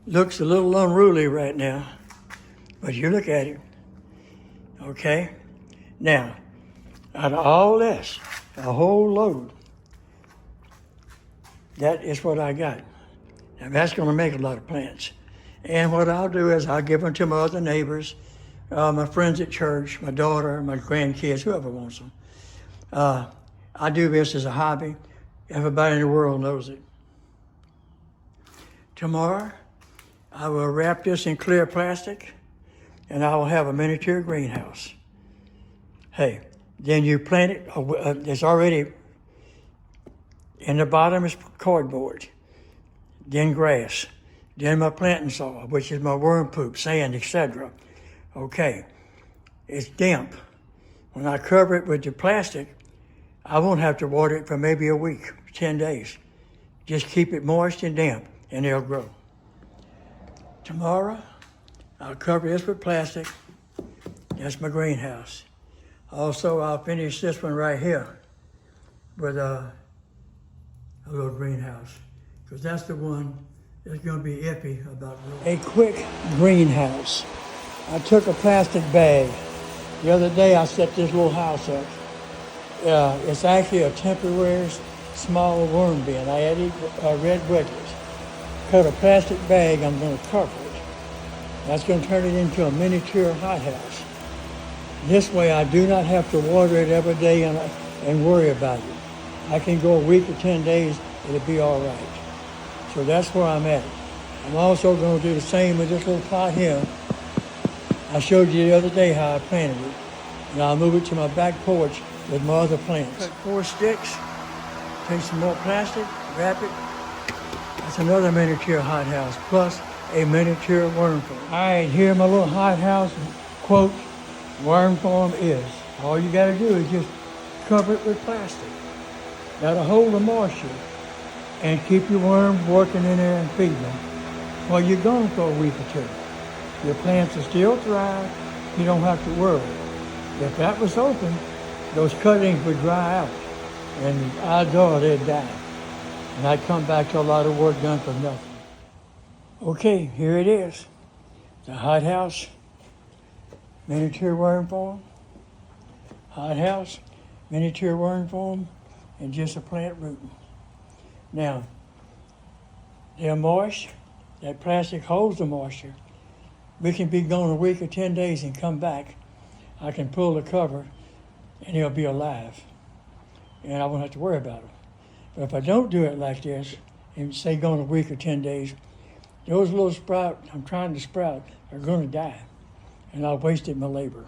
looks a little unruly right now, but you look at it, okay? Now, out of all this, a whole load, that is what I got. Now that's gonna make a lot of plants. And what I'll do is I'll give them to my other neighbors, my friends at church, my daughter, my grandkids, whoever wants them. I do this as a hobby. Everybody in the world knows it. Tomorrow, I will wrap this in clear plastic and I will have a miniature greenhouse. Hey, then you plant it, it's already, in the bottom is cardboard, then grass, then my planting soil, which is my worm poop, sand, etc. Okay, it's damp. When I cover it with the plastic, I won't have to water it for maybe a week, 10 days. Just keep it moist and damp and it'll grow. Tomorrow, I'll cover this with plastic. That's my greenhouse. Also, I'll finish this one right here with a little greenhouse, because that's the one that's going to be iffy about growing. A quick greenhouse. I took a plastic bag. The other day, I set this little house up. It's actually a temporary small worm bin. I added red wigglers. Cut a plastic bag, I'm going to cover it. That's going to turn it into a miniature hothouse. This way I do not have to water it every day and worry about it. I can go a week or 10 days, it'll be all right. So that's where I'm at. I'm also going to do the same with this little pot here. I showed you the other day how I planted it. And I'll move it to my back porch with my other plants. Cut 4 sticks, take some more plastic, wrap it. That's another miniature hothouse, plus a miniature worm farm. All right, here my little hothouse, quote, worm farm is. All you gotta do is just cover it with plastic. That'll hold the moisture and keep your worms working in there and feeding them while you're gone for a week or two. Your plants will still thrive. You don't have to worry. If that was open, those cuttings would dry out and odds are they'd die. And I'd come back to a lot of work done for nothing. Okay, here it is. The hothouse, miniature worm farm, hothouse, miniature worm farm, and just a plant rooting. Now, they're moist. That plastic holds the moisture. We can be gone a week or 10 days and come back. I can pull the cover and they'll be alive. And I won't have to worry about them. But if I don't do it like this, and say gone a week or 10 days, those little sprouts I'm trying to sprout are gonna die. And I've wasted my labor.